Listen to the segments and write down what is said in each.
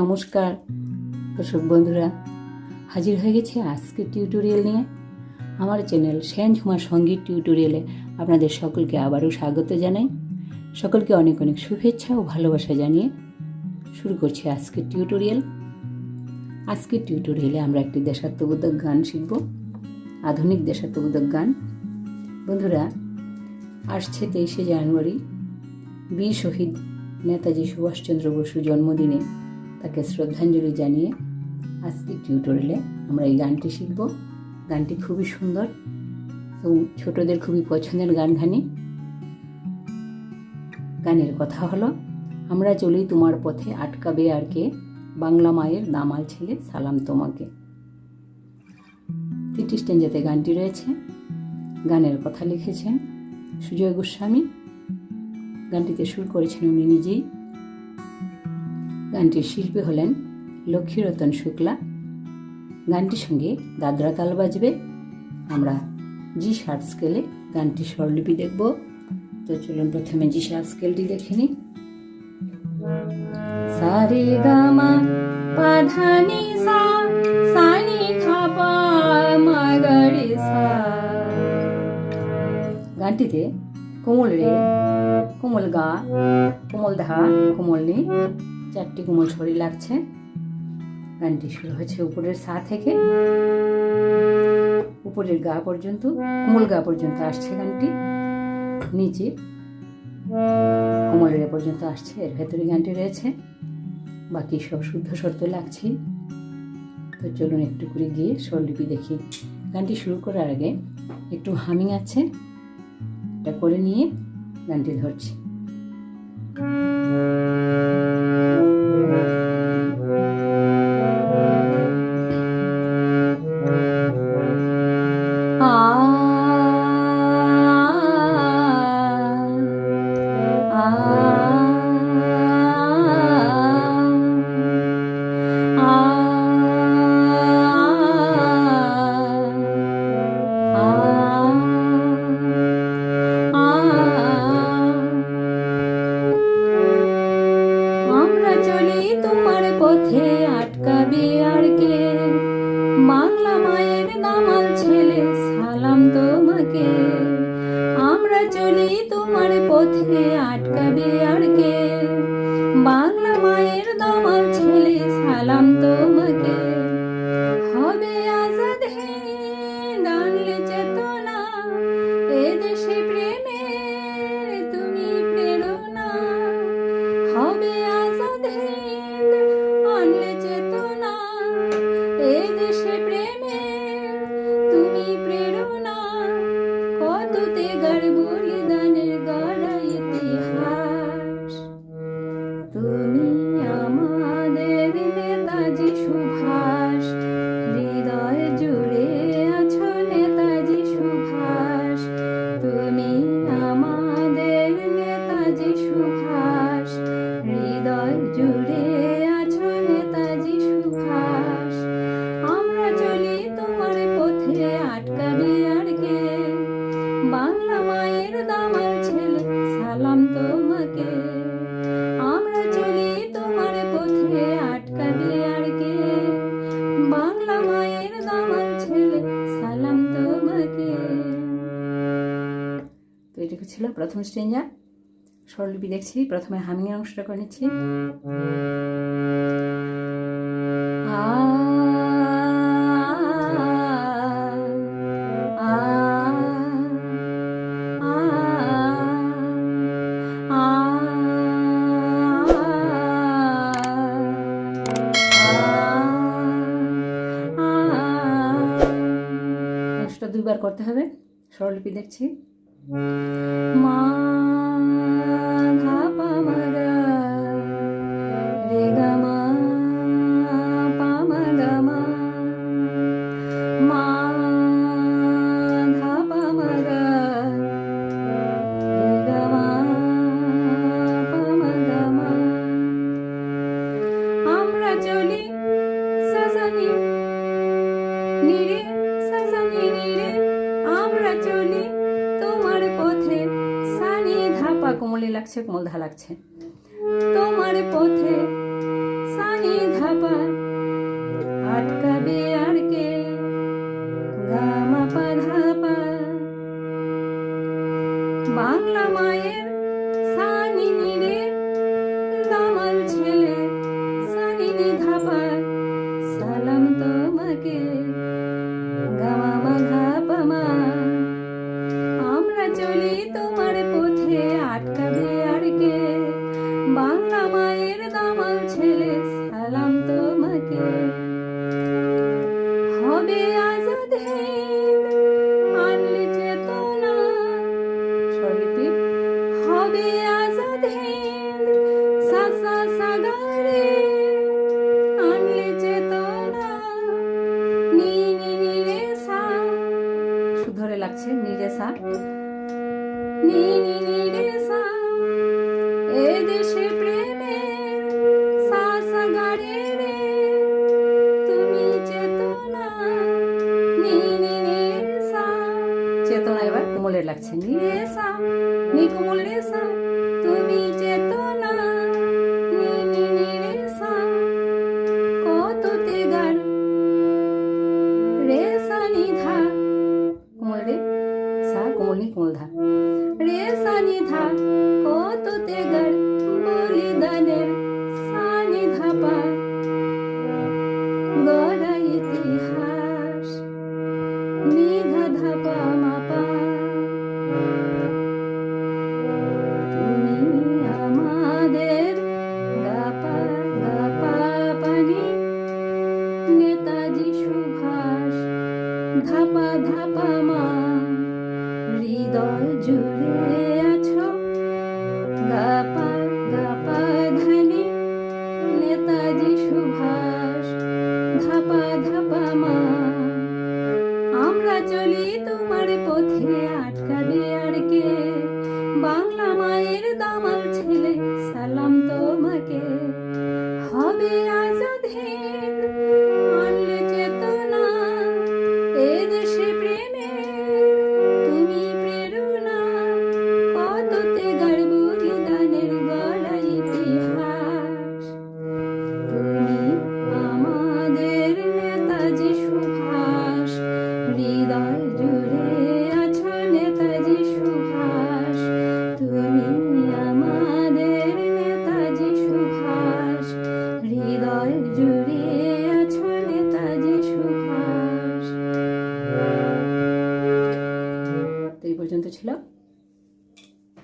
নমস্কার দর্শক বন্ধুরা, হাজির হয়ে গেছে আজকে টিউটোরিয়াল নিয়ে। আমার চ্যানেল সেনঝুমা সঙ্গীত টিউটোরিয়ালে আপনাদের সকলকে আবারও স্বাগত জানাই। সকলকে অনেক অনেক শুভেচ্ছা ও ভালোবাসা জানিয়ে শুরু করছি আজকের টিউটোরিয়াল। আজকের টিউটোরিয়ালে আমরা একটি দেশাত্মবোধক গান শিখব, আধুনিক দেশাত্মবোধক গান। বন্ধুরা, আসছে 23শে জানুয়ারি বীর শহীদ নেতাজি সুভাষচন্দ্র বসু জন্মদিনে তাকে শ্রদ্ধাঞ্জলি জানিয়ে আজকে টিউটোরিয়ালে আমরা এই গানটি শিখব। গানটি খুবই সুন্দর এবং ছোটদের খুবই পছন্দের গানখানি। গানের কথা হলো, আমরা চলি তোমার পথে আটকাবে আর কে, বাংলা মায়ের দামাল ছেলে সালাম তোমাকে। 3টি স্ট্যাঞ্জাতে গানটি রয়েছে। গানের কথা লিখেছেন সুজয় গোস্বামী, গানটিতে সুর করেছেন উনি নিজেই। গানটির শিল্পী হলেন লক্ষ্মীরতন শুক্লা। গানটির সঙ্গে দাদরা তাল বাজবে। আমরা জি শার্প স্কেলে গানটির স্বরলিপি দেখব। তো চলুন প্রথমে জি শার্প স্কেলটি দেখে নিই। সা রে গা মা পা ধা নি সা, সা নি ধা পা মা গা রে সা। গানটিতে কোমল রে, কোমল গা, কোমল ধা, কোমল নি, 4টি কোমল স্বরই লাগছে। গানটি শুরু হচ্ছে উপরের সা থেকে, উপরের গা পর্যন্ত, কোমল গা পর্যন্ত আসছে গানটি, নিচে কোমল রে পর্যন্ত আসছে। এর ভেতরে গানটি রয়েছে, বাকি সব শুদ্ধ স্বর তো লাগছেই। তো চলুন একটু করে গিয়ে স্বরলিপি দেখি। গানটি শুরু করার আগে একটু হামিং আছে, এটা করে নিয়ে গানটি ধরছি। আমরা চলি তোমার পথে আটকাবে আর কে, বাংলা মায়ের দামাল ছেলে সালাম তোমাকে। আমরা চলি তোমার পথে আটকাবে আর কে, বাংলা মায়ের দামাল ছেলে সালাম তোমাকে। হবে আজাদ হিন্দ আনলে চেতনা, এ দেশে প্রেমের তুমি প্রেরণা। হবে আজাদ হিন্দ আনলে চেতনা, এ দেশে প্রেমের তুমি প্রেরণা। কত তেগার বলিদানের গড়া ইতিহাস, তুমি আমাদের নেতাজি সুভাষ। হৃদয় জুড়ে আছো নেতাজি সুভাষ, তুমি আমাদের নেতাজি সুভাষ। হৃদয় জুড়ে আছো নেতাজি সুভাষ। আমরা চলি তোমার পথে আটকাবে আর কে, বাংলা মায়ের দামাল ছেলে সালাম তোমাকে। আমরা চলি তোমার পথে আটকাবে আর কে, বাংলা মায়ের দামাল ছেলে সালাম তোমাকে। তো এটুকু ছিল প্রথম স্ট্যাঞ্জা। স্বরলিপি দেখছি, প্রথমে হামিং এর অংশটা করে নিচ্ছি। অংশটা 2বার করতে হবে। স্বরলিপি দেখছি। মা ধা পা মা গা রে গা মা পা মা গা মা, মা ধা পা মা গা রে গা মা পা মা গা মা। আমরা চলি সা সা নি নি রে, সা সা নি নি রে। আমরা চলি তোমার পথে, সা নি ধা পা কোমলে লাগছে, কোমল ধা লাগছে। তোমার পথে সানি পা আটকাবে আর কে গা মা পা ধা পা বাংলা মায়ের সানি নি রে দামাল ছেলে সানি নি ধা পা সালাম তোমাকে গা মা মা ধা পা মা আমরা চলি তোমার পথে আটকাবে আর কে বাংলা মায়ের দামাল ছেলে সালাম তোমাকে হবে আজাদ হিন্দ আনলে চেতনা স্বরলিপি হবে আজাদ হিন্দ সা সা সা গা রে আনলে চেতনা নি নি নি রে সা সুধরে লাগছে নি রে সা নি নি নি রে সা এ দেশে প্রেমের সা সা গা রে রে তুমি চেতনা নি নি নি রে সা চেতনা এবার কোমলের লাগছে নি রে সা নি কোমল রে সা তুমি চেতনা নি নি নি রে সা কত তেগার রে সা নি ধা কোমল রে সা কোমল নি কোমল ধা রে সা নি ধা কত তেগার বলিদানের সা নি ধা পা গড়া ইতিহাস নি ধা ধা পা মা পা তুমি আমাদের গা পা পানি নেতাজি সুভাষ ধাপা ধাপা মা হৃদয় জুড়ে আছো গা পা ধানি নেতাজি সুভাষ ধাপা ধাপা মা আমরা চলি তোমার পথে আটকাবে আর কে বাংলা মায়ের দামাল ছেলে সালাম তোমাকে হবে আজাদ হিন্দ আনলে চেতনা এ দেশে প্রেমে তুমি প্রেরণা কত তেগার বলিদানের গড়া ইতিহাস তুমি আমাদের নেতাজি সুভাষ হৃদয় জুড়ে আছো নেতাজি সুভাষ তুমি আমাদের নেতাজি সুভাষ হৃদয় জুড়ে আছো নেতাজি সুভাষ। তো এই পর্যন্ত ছিল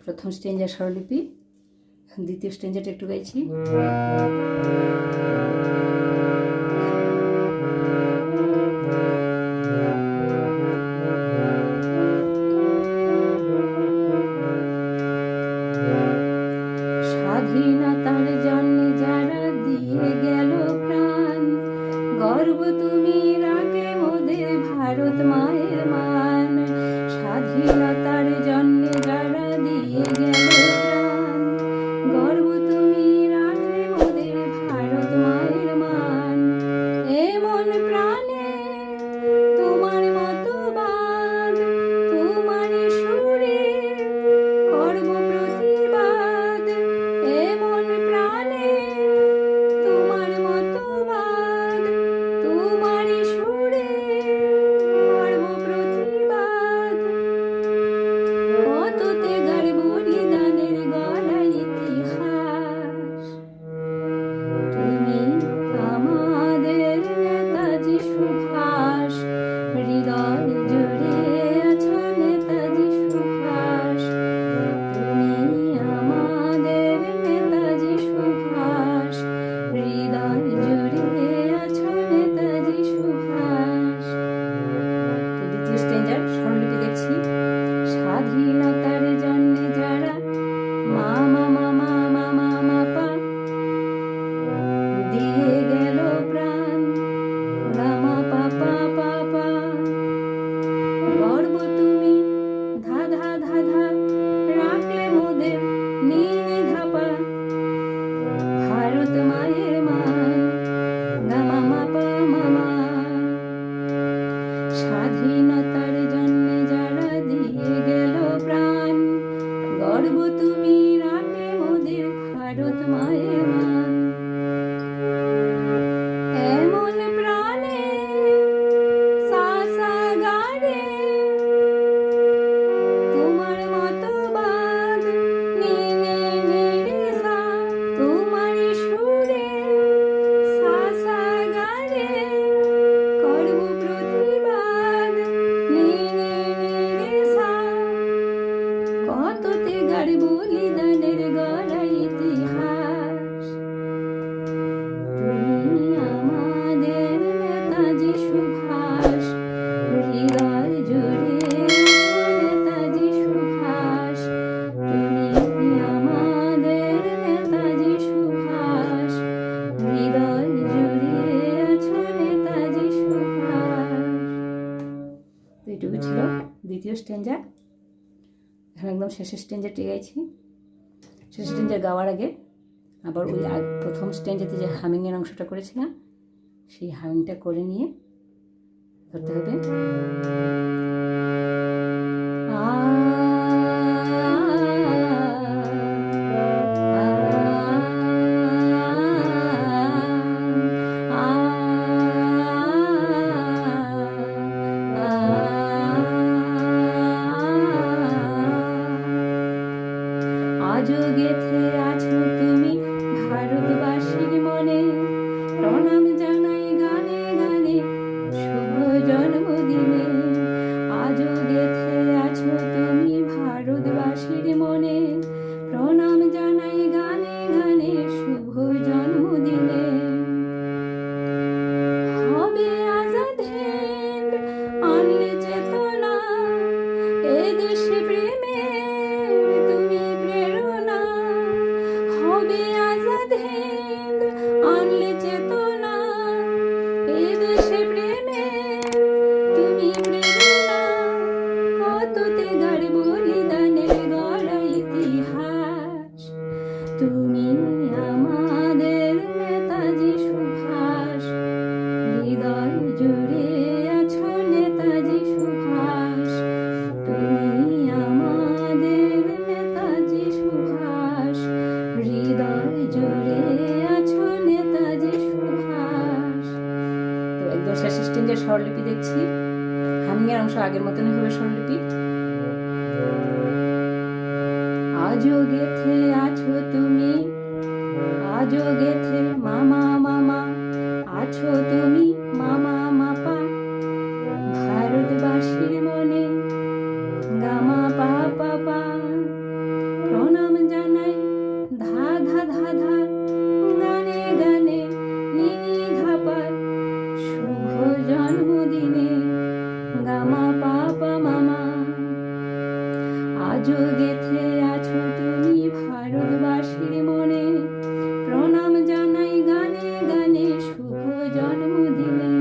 প্রথম স্ট্যাঞ্জার স্বরলিপি। দ্বিতীয় স্ট্যাঞ্জাটা একটু গাইছি। স্বাধীনতার জন্য যারা দিয়ে গেল প্রাণ গর্ব তুমি রাখলে মোদের ভারত মায়ের মান স্বাধীনতার জন্য যারা দিয়ে গেল প্রাণ গর্ব তুমি রাখলে মোদের ভারত মায়ের মান এমন প্রাণে তোমার মতবাদ তোমার সুরে করব প্রতিবাদ এমন প্রাণে তোমার মতবাদ তোমার সুরে করব প্রতিবাদ কত তেগার বলিদানের গড়া ইতিহাস তুমি আমাদের নেতাজি সুভাষ হৃদয় জুড়ে আছো নেতাজি সুভাষ তুমি আমাদের নেতাজি সুভাষ হৃদয় জুড়ে আছো নেতাজি সুভাষ। তো দ্বিতীয় স্ট্যাঞ্জার স্বরলিপি দেখছি। স্বাধীনতার জন্য যারা মা মা মা মা মা মা মা পা দিয়ে গেল প্রাণ গা মা পা পা পা পা গর্ব তুমি ধা ধা ধা ধা রাখলে মোদের নি নি ধা পা ভারত মায়ের মান গা মা মা পা মা মা স্বাধীনতার জন্য যারা দিয়ে গেল প্রাণ গর্ব তুমি রাখলে মোদের ভারত মায়ের মান। গাঢ় বলিদানের গড়া ইতিহাস। তুমি আমাদের নেতাজি সুভাষ, হৃদয় জুড়ে নেতাজি সুভাষ। তুমি আমাদের নেতাজি সুভাষ, হৃদয় জুড়ে আছো নেতাজি সুভাষ। তো এটুকু ছিল দ্বিতীয় স্ট্যাঞ্জা। এখন একদম শেষের স্ট্যাঞ্জাটি গাইছি। শেষের স্ট্যাঞ্জা গাওয়ার আগে আবার ওই প্রথম স্ট্যাঞ্জাতে যে হামিংয়ের অংশটা করেছিলাম সেই হামিংটা করে নিয়ে ধরতে হবে। আজও গেথে আছো তুমি ভারতবাসীর মনে, প্রণাম জানাই গানে গানে শুভ জন্মদিনে। আজও গেথে আছো তুমি ভারতবাসীর মনে, প্রণাম জানাই গানে গানে শুভ জন্মদিনে। হবে আজাদ হিন্দ আনলে চেতনা, এ দেশে প্রেমে তুমি প্রেরণা। হবে আজাদ হিন্দ আনলে চেতনা, এ দেশে প্রেমে তুমি প্রেরণা। কততে গাঢ় বলিদানের গড়া ইতিহাস। তুমি আমাদের নেতাজি সুভাষ, হৃদয় জুড়ে আছো নেতাজি সুভাষ। তুমি আমাদের নেতাজি সুভাষ, হৃদয় জুড়ে আছো নেতাজি সুভাষ। তো একদম শেষ স্ট্যাঞ্জার স্বরলিপি দেখছি। হামিংয়ের অংশ আগের মতনই হবে স্বরলিপি। আজও গেথে আছো তুমি, আজও গেথে মামা মামা আছো তুমি মামা মাপা। ভারতবাসীর মনে গামা পা পা পা, প্রণাম জানাই ধা ধা ধা ধা গানে গানে নিনি ধাপা। শুভ জন্মদিনে গামা পা পা মামা। আজও গেথে আছো তুমি ভারতবাসীর মনে, প্রণাম জানাই গানে গানে শুভ জন্মদিনে।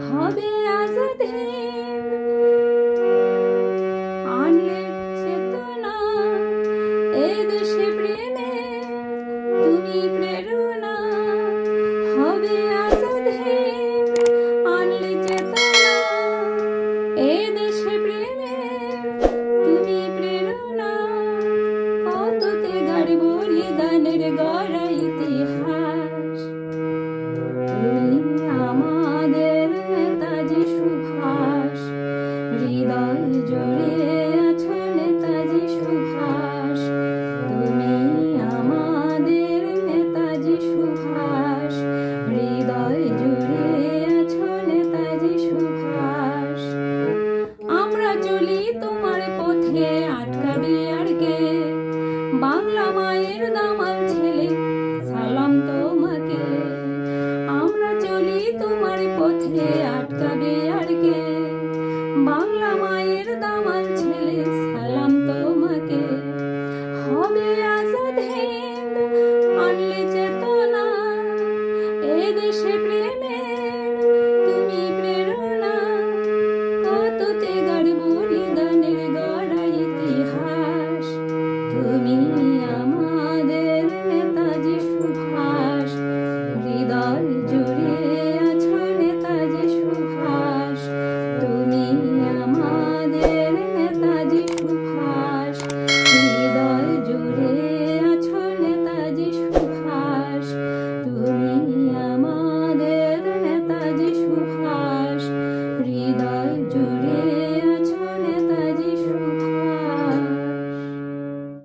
হবে আজাদ হিন্দ আনলে চেতনা, এ দেশে প্রেমে তুমি প্রেরণা। হবে আজাদ হিন্দ আনলে চেতনা, এ দেশে প্রেমে তুমি প্রেরণা। কততে গাঢ় বলিদানের গড়া ইতিহাস। তুমি আমাদের নেতাজি সুভাষ, হৃদয় জুড়ে আছো নেতাজি সুভাষ। তুমি আমাদের নেতাজি সুভাষ, হৃদয় জুড়ে আছো নেতাজি সুভাষ। আমরা চলি তোমার পথে আটকাবে আর কে, বাংলা মায়ের দামাল ছেলে সালাম তোমাকে। আমরা চলি তোমার পথে আটকাবে আর কে, বাংলা মায়ের দামাল ছেলে সালাম তোমাকে। হবে আজাদ হিন্দ আনলে চেতনা, এ দেশে প্রেমে তুমি প্রেরণা। কততে গাঢ় বলিদানের গড়া ইতিহাস। তুমি আমার